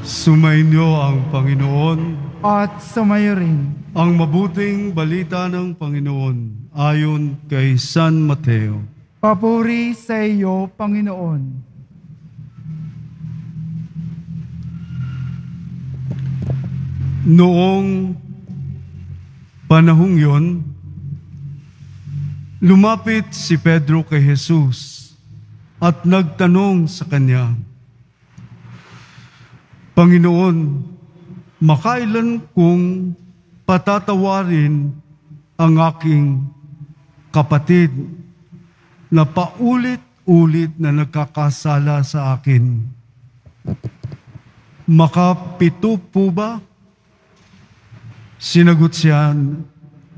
Sumainyo ang Panginoon at sumayo rin. ang mabuting balita ng Panginoon ayon kay San Mateo. Papuri sa iyo, Panginoon. Noong panahong yon, lumapit si Pedro kay Jesus at nagtanong sa kanya, Panginoon, makailan kong patatawarin ang aking kapatid na paulit-ulit na nagkakasala sa akin? Makapito po ba? Sinagot siya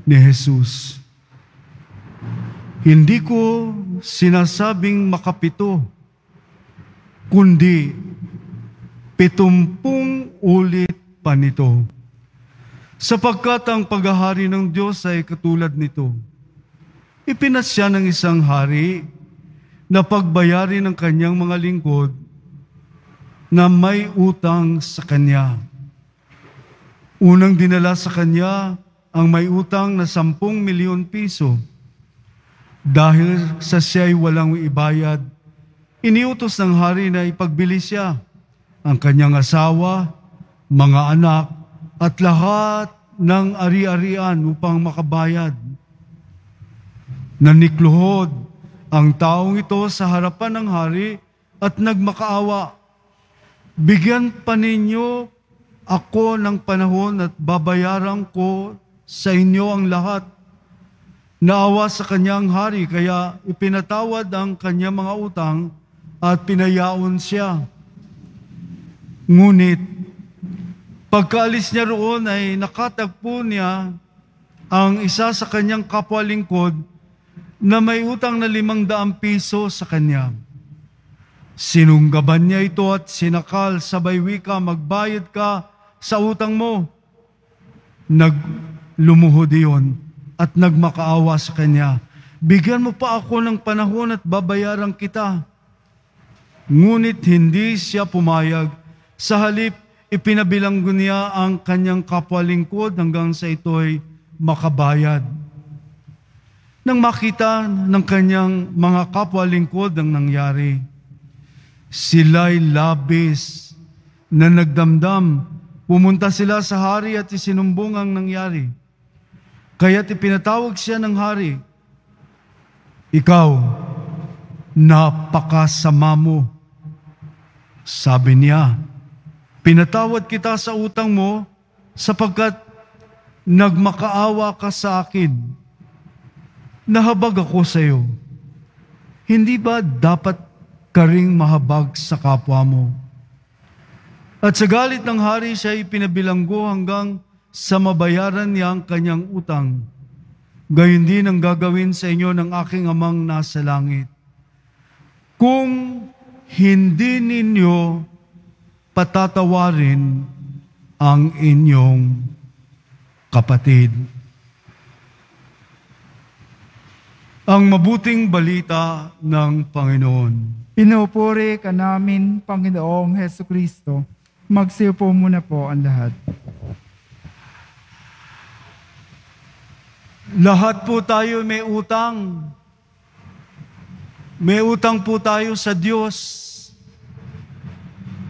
ni Jesus, hindi ko sinasabing makapito, kundi 70 ulit pa nito. Sapagkat ang paghahari ng Diyos ay katulad nito. Ipinasya ng isang hari na pagbayarin ng kanyang mga lingkod na may utang sa kanya. Unang dinala sa kanya ang may utang na 10 milyon piso. Dahil sa siya'y walang ibayad, iniutos ng hari na ipagbili siya ang kanyang asawa, mga anak, at lahat ng ari-arian upang makabayad. Nanikluhod ang taong ito sa harapan ng hari at nagmakaawa. Bigyan pa ninyo ako ng panahon at babayaran ko sa inyo ang lahat. Naawa sa kanyang hari, kaya ipinatawad ang kanyang mga utang at pinayaon siya. Ngunit, pagkaalis niya roon ay nakatagpo niya ang isa sa kanyang kapwa-lingkod na may utang na 500 piso sa kanya. Sinunggaban niya ito at sinakal, sabay wika, magbayad ka sa utang mo. Naglumuhod iyon at nagmakaawa sa kanya. Bigyan mo pa ako ng panahon at babayaran kita. Ngunit hindi siya pumayag. Sa halip, ipinabilanggo niya ang kanyang kapwa-lingkod hanggang sa ito'y makabayad. Nang makita ng kanyang mga kapwa-lingkod ang nangyari, sila'y labis na nagdamdam. Pumunta sila sa hari at isinumbong ang nangyari. Kaya't ipinatawag siya ng hari, Ikaw, napakasama mo. Sabi niya, pinatawad kita sa utang mo sapagkat nagmakaawa ka sa akin. Nahabag ako sa iyo. Hindi ba dapat ka ring mahabag sa kapwa mo? At sa galit ng hari siya ipinabilanggo hanggang sa mabayaran niya ang kanyang utang. Gayon din ang gagawin sa inyo ng aking amang nasa langit. Kung hindi ninyo patatawarin ang inyong kapatid. Ang mabuting balita ng Panginoon. Pinupuri ka namin, Panginoong Hesukristo. Magsiupo muna po ang lahat. Lahat po tayo may utang. May utang po tayo sa Diyos.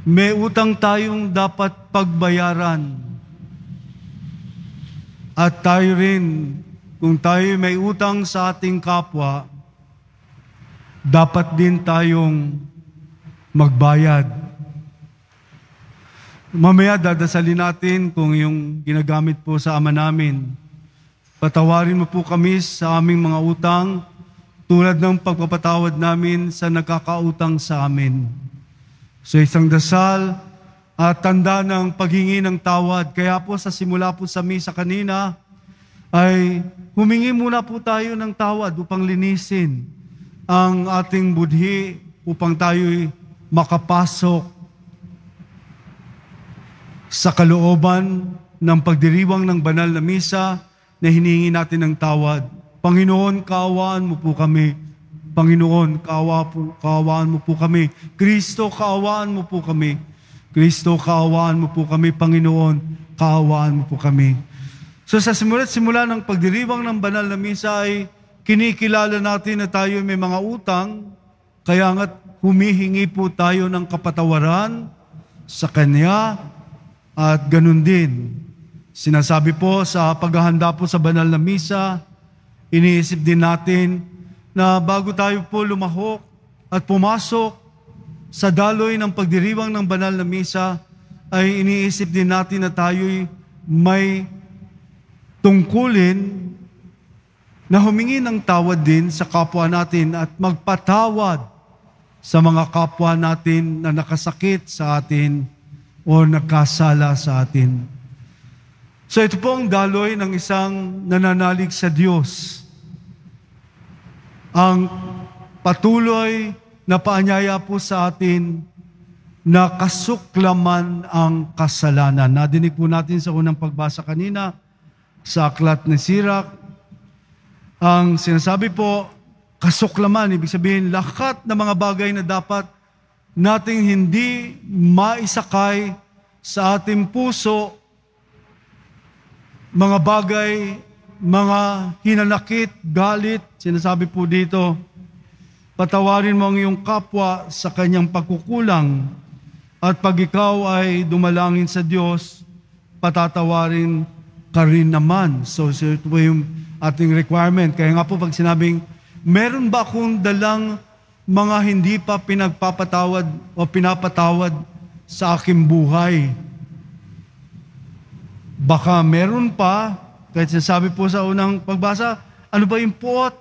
May utang tayong dapat pagbayaran. At tayo rin, kung tayo may utang sa ating kapwa, dapat din tayong magbayad. Mamaya dadasalin natin kung yung ginagamit po sa Ama namin. Patawarin mo po kami sa aming mga utang tulad ng pagpapatawad namin sa nagkakautang sa amin. So isang dasal at tanda ng paghingi ng tawad. Kaya po sa simula po sa misa kanina ay humingi muna po tayo ng tawad upang linisin ang ating budhi upang tayo'y makapasok sa kalooban ng pagdiriwang ng banal na misa na hinihingi natin ng tawad. Panginoon, kaawaan mo po kami. Panginoon, kaawaan mo po kami. Kristo, kaawaan mo po kami. Kristo, kaawaan mo po kami. Panginoon, kaawaan mo po kami. So sa simula ng pagdiriwang ng banal na misa ay kinikilala natin na tayo may mga utang, kaya nga't humihingi po tayo ng kapatawaran sa Kanya at ganun din. Sinasabi po sa paghahanda po sa banal na misa, iniisip din natin na bago tayo po lumahok at pumasok sa daloy ng pagdiriwang ng banal na misa, ay iniisip din natin na tayo'y may tungkulin na humingi ng tawad din sa kapwa natin at magpatawad sa mga kapwa natin na nakasakit sa atin o nagkasala sa atin. So ito po ang daloy ng isang nananalig sa Diyos. Ang patuloy na paanyaya po sa atin na kasuklaman ang kasalanan. Nadinig po natin sa unang pagbasa kanina sa aklat ni Sirach. Ang sinasabi po, kasuklaman, ibig sabihin, lahat ng mga bagay na dapat nating hindi maisakay sa ating puso, mga bagay, mga hinanakit, galit, sinasabi po dito, patawarin mo ang iyong kapwa sa kanyang pagkukulang, at pag ikaw ay dumalangin sa Diyos, patatawarin ka rin naman. So ito po yung ating requirement. Kaya nga po pag sinabing, meron ba akong dalang mga hindi pa pinagpapatawad o pinapatawad sa aking buhay? Baka meron pa, kahit sinasabi po sa unang pagbasa, ano ba yung puot?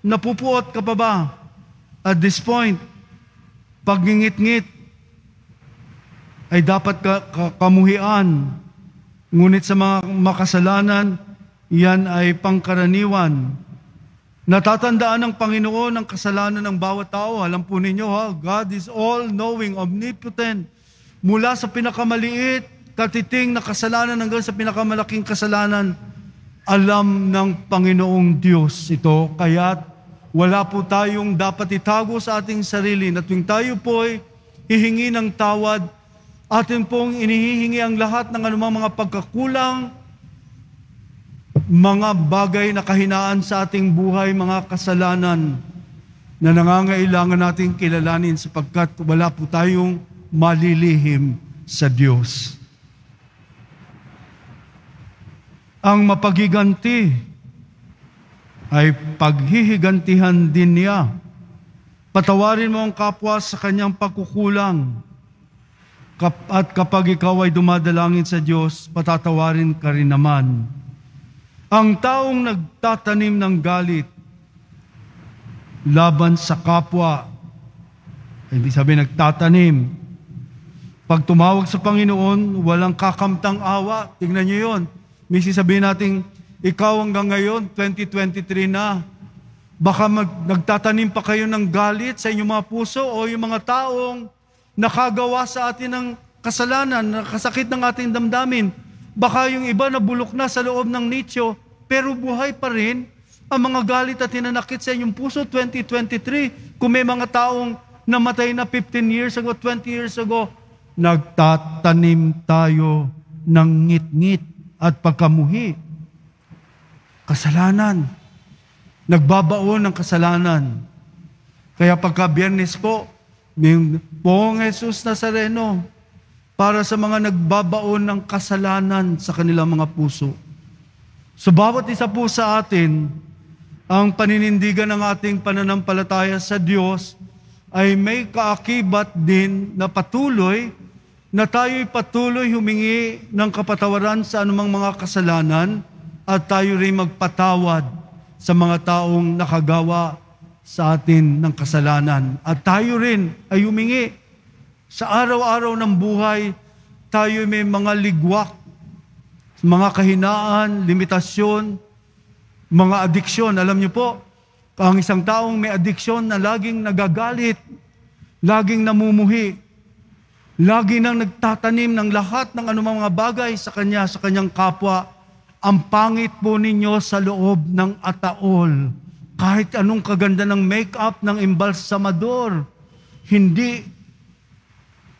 Napupuot ka pa ba? At this point, pagngingit-ngit ay dapat kamuhian. Ngunit sa mga makasalanan, yan ay pangkaraniwan. Natatandaan ng Panginoon ang kasalanan ng bawat tao. Alam po ninyo, God is all-knowing, omnipotent. Mula sa pinakamaliit, katiting na kasalanan hanggang sa pinakamalaking kasalanan, alam ng Panginoong Diyos ito. Kaya't wala po tayong dapat itago sa ating sarili na tuwing tayo po'y hihingi ng tawad, atin pong inihihingi ang lahat ng anumang mga pagkakulang, mga bagay na kahinaan sa ating buhay, mga kasalanan na nangangailangan nating kilalanin sapagkat wala po tayong malilihim sa Diyos. Ang mapagiganti ay paghihigantihan din niya. Patawarin mo ang kapwa sa kanyang pagkukulang. At kapag ikaw ay dumadalangin sa Diyos, patatawarin ka rin naman. Ang taong nagtatanim ng galit laban sa kapwa, hindi sabi nagtatanim. Pag tumawag sa Panginoon, walang kakamtang awa. Tingnan niyo yun. May sabihin natin, ikaw hanggang ngayon, 2023 na, baka nagtatanim pa kayo ng galit sa inyong mga puso o yung mga taong nakagawa sa atin ng kasalanan, nakasakit ng ating damdamin. Baka yung iba nabulok na sa loob ng nicho, pero buhay pa rin ang mga galit at hinanakit sa inyong puso 2023. Kung may mga taong namatay na 15 years ago, 20 years ago, nagtatanim tayo ng ngit-ngit at pagkamuhi. Kasalanan. Nagbabaon ng kasalanan. Kaya pagka Biyernes po, Poong Jesus Nazareno, para sa mga nagbabaon ng kasalanan sa kanilang mga puso. So bawat isa po sa atin, ang paninindigan ng ating pananampalataya sa Diyos ay may kaakibat din na patuloy na tayo'y patuloy humingi ng kapatawaran sa anumang mga kasalanan at tayo rin magpatawad sa mga taong nakagawa sa atin ng kasalanan. At tayo rin ay humingi sa araw-araw ng buhay, tayo may mga ligwak, mga kahinaan, limitasyon, mga adiksyon. Alam niyo po, ang isang taong may adiksyon na laging nagagalit, laging namumuhi, lagi nang nagtatanim ng lahat ng anumang mga bagay sa kanya, sa kanyang kapwa, ang pangit po ninyo sa loob ng ataol. Kahit anong kaganda ng make-up ng embalsamador, hindi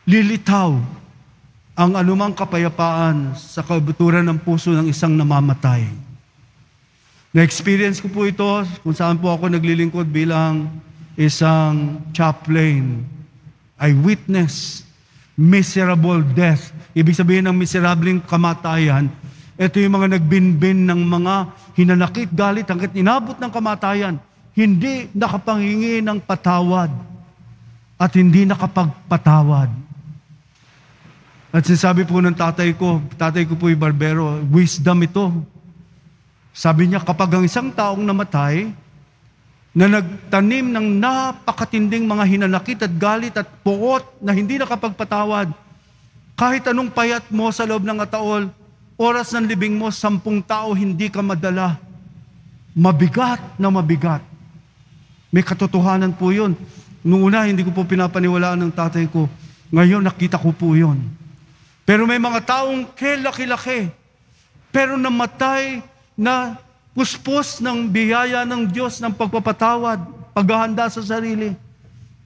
lilitaw ang anumang kapayapaan sa kabuturan ng puso ng isang namamatay. Na-experience ko po ito kung saan po ako naglilingkod bilang isang chaplain. I witnessed miserable death. Ibig sabihin ng miserableng kamatayan, ito yung mga nagbinbin ng mga hinanakit, galit, hanggat inabot ng kamatayan, hindi nakapanghingi ng patawad at hindi nakapagpatawad. At sinasabi po ng tatay ko po yung barbero, wisdom ito. Sabi niya, kapag ang isang taong namatay, na nagtanim ng napakatinding mga hinanakit at galit at puot na hindi nakapagpatawad, kahit anong payat mo sa loob ng ataol, oras ng libing mo, 10 tao hindi ka madala. Mabigat na mabigat. May katotohanan po yun. Noong una, hindi ko po pinapaniwalaan ng tatay ko. Ngayon, nakita ko po yun. Pero may mga taong laki-laki, pero namatay na puspos ng biyaya ng Diyos ng pagpapatawad, paghahanda sa sarili.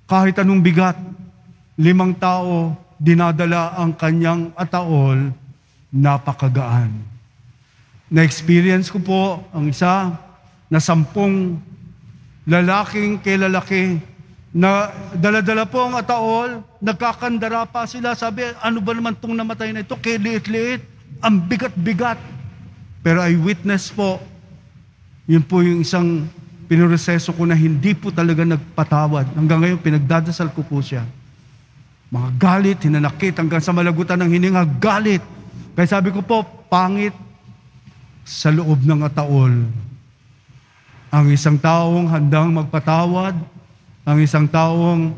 Kahit anong bigat, 5 tao, dinadala ang kanyang ataol, napakagaan. Na-experience ko po ang isa na 10 lalaking lalaki na dala-dala po ang ataol, nagkakandara pa sila. Sabi, ano ba naman itong namatay na ito? Liit-liit, ang bigat-bigat. Pero I witness po, yun po yung isang pinroseso ko na hindi po talaga nagpatawad. Hanggang ngayon, pinagdadasal ko po siya. Mga galit, hinanakit, hanggang sa malagutan ng hininga, galit. Kaya sabi ko po, pangit sa loob ng ataol. Ang isang taong handang magpatawad, ang isang taong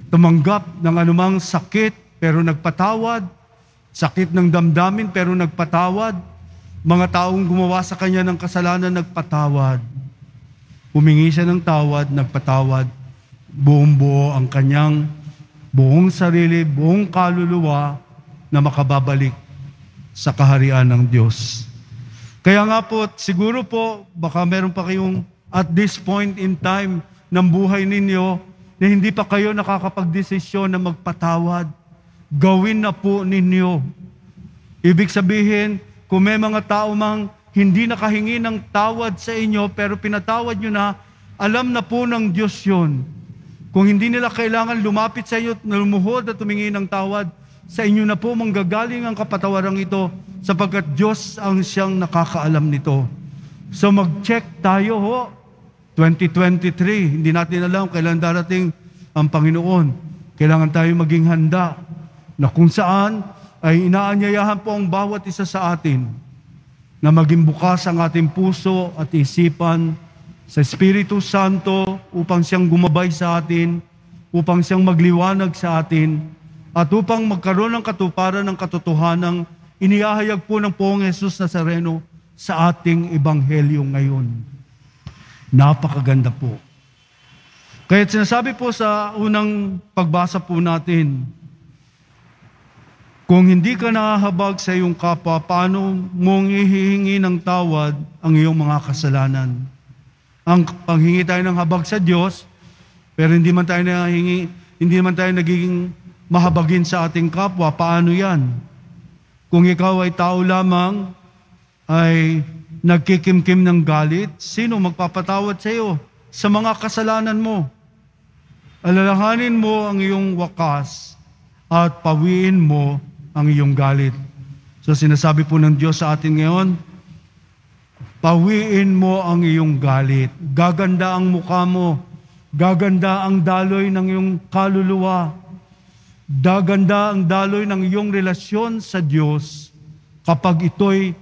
tumanggap ng anumang sakit, pero nagpatawad, sakit ng damdamin, pero nagpatawad, mga taong gumawa sa kanya ng kasalanan, nagpatawad. Humingi siya ng tawad, nagpatawad. Buong-buo ang kanyang buong sarili, buong kaluluwa na makababalik sa kaharian ng Diyos. Kaya nga po, siguro po, baka meron pa kayong at this point in time ng buhay ninyo na hindi pa kayo nakakapagdesisyon na magpatawad. Gawin na po ninyo. Ibig sabihin, kung may mga tao mang hindi nakahingi ng tawad sa inyo, pero pinatawad nyo na, alam na po ng Diyos yun. Kung hindi nila kailangan lumapit sa inyo, lumuhod at humingi ng tawad, sa inyo na po manggagaling ang kapatawarang ito, sapagkat Diyos ang siyang nakakaalam nito. So mag-check tayo ho. 2023, hindi natin alam kailan darating ang Panginoon. Kailangan tayo maging handa na kung saan ay inaanyayahan po ang bawat isa sa atin na maging bukas ang ating puso at isipan sa Espiritu Santo upang siyang gumabay sa atin, upang siyang magliwanag sa atin, at upang magkaroon ng katuparan ng katotohanang inihahayag po ng Poong Jesus Nazareno sa ating ebanghelyo ngayon. Napakaganda po. Kaya sinasabi po sa unang pagbasa po natin, kung hindi ka nahahabag sa iyong kapwa, paano mong ihihingi ng tawad ang iyong mga kasalanan? Ang panghingi tayo ng habag sa Diyos, pero hindi man tayo nagiging mahabagin sa ating kapwa. Paano yan? Kung ikaw ay tao lamang, ay nagkikimkim ng galit, sino magpapatawad sa iyo sa mga kasalanan mo? Alalahanin mo ang iyong wakas at pawiin mo ang iyong galit. So sinasabi po ng Diyos sa atin ngayon, pawiin mo ang iyong galit. Gaganda ang mukha mo. Gaganda ang daloy ng iyong kaluluwa. Gaganda ang daloy ng iyong relasyon sa Diyos kapag ito'y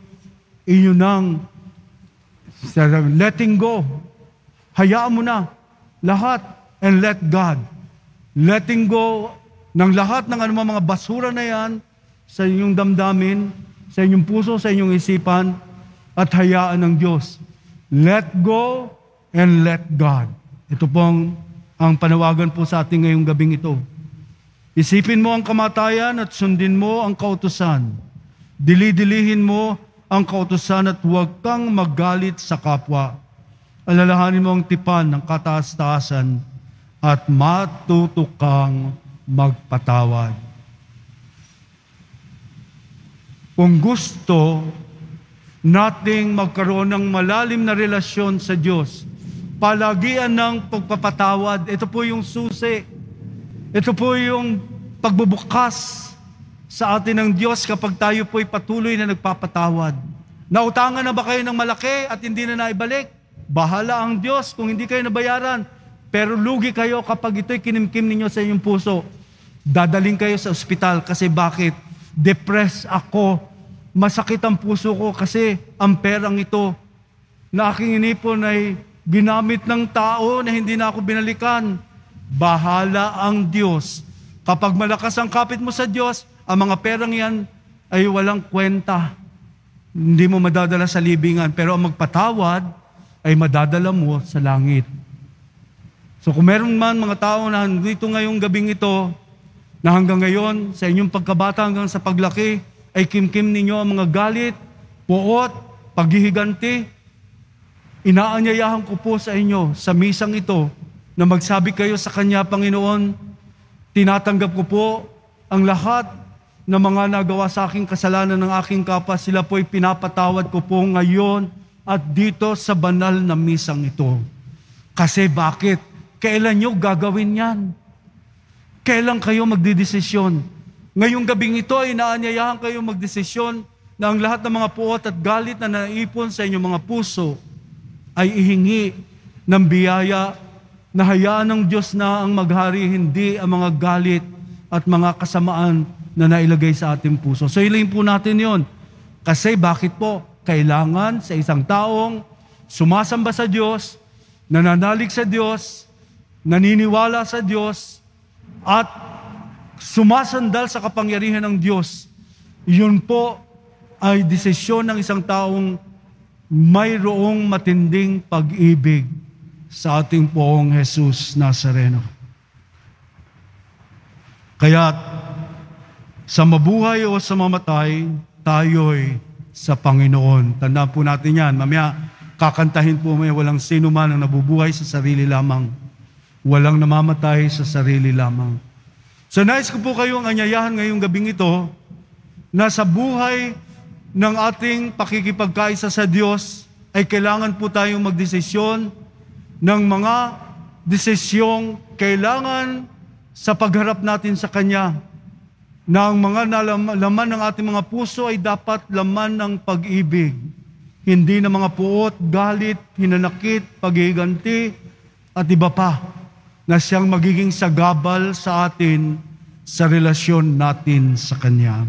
inyo nang letting go. Hayaan mo na lahat and let God. Letting go ng lahat ng anumang mga basura na yan sa inyong damdamin, sa inyong puso, sa inyong isipan, at hayaan ng Diyos. Let go and let God. Ito pong ang panawagan po sa ating ngayong gabing ito. Isipin mo ang kamatayan at sundin mo ang kautusan. Dili-dilihin mo ang kautusan at huwag kang magalit sa kapwa. Alalahanin mo ang tipan ng kataas-taasan at matuto kang magpatawad. kung gusto nating magkaroon ng malalim na relasyon sa Diyos, palagian ng pagpapatawad, ito po yung susi. Ito po yung pagbubukas sa atin ng Diyos kapag tayo po'y patuloy na nagpapatawad. Nautangan na ba kayo ng malaki at hindi na naibalik? Bahala ang Diyos kung hindi kayo nabayaran. Pero lugi kayo kapag ito'y kinimkim ninyo sa inyong puso. Dadaling kayo sa ospital kasi bakit? Depressed ako. Masakit ang puso ko kasi ang perang ito na aking inipon ay ginamit ng tao na hindi na ako binalikan. Bahala ang Diyos. Kapag malakas ang kapit mo sa Diyos, ang mga perang yan ay walang kwenta. Hindi mo madadala sa libingan, pero ang magpatawad ay madadala mo sa langit. So kung meron man mga tao na dito ngayong gabing ito, na hanggang ngayon, sa inyong pagkabata hanggang sa paglaki, ay kimkim ninyo ang mga galit, puot, paghihiganti, inaanyayahan ko po sa inyo sa misang ito na magsabi kayo sa Kanya, Panginoon, tinatanggap ko po ang lahat ng mga nagawa sa aking kasalanan ng aking kapwa. Sila po'y pinapatawad ko po ngayon at dito sa banal na misang ito. Kasi bakit? Kailan nyo gagawin yan? Kailan kayo magdidesisyon? Ngayong gabing ito ay inaanyayahan kayo magdesisyon na ang lahat ng mga puot at galit na naipon sa inyong mga puso ay ihingi ng biyaya na hayaan ng Diyos na ang maghari, hindi ang mga galit at mga kasamaan na nailagay sa ating puso. So ilingin po natin yon. Kasi bakit po? Kailangan sa isang taong sumasamba sa Diyos, nananalig sa Diyos, naniniwala sa Diyos, at sumasandal sa kapangyarihan ng Diyos. Yun po ay desisyon ng isang taong mayroong matinding pag-ibig sa ating Poong Jesus Nazareno. Kaya sa mabuhay o sa mamatay, tayo'y sa Panginoon. Tandaan po natin yan. Mamaya, kakantahin po may walang sino man ang nabubuhay sa sarili lamang. Walang namamatay sa sarili lamang. So nais ko po kayong anyayahan ngayong gabing ito na sa buhay ng ating pakikipagkaisa sa Diyos ay kailangan po tayong magdesisyon ng mga desisyong kailangan sa pagharap natin sa Kanya na ang mga laman ng ating mga puso ay dapat laman ng pag-ibig. Hindi na mga puot, galit, hinanakit, paghihiganti, at iba pa na siyang magiging sagabal sa atin sa relasyon natin sa Kanya.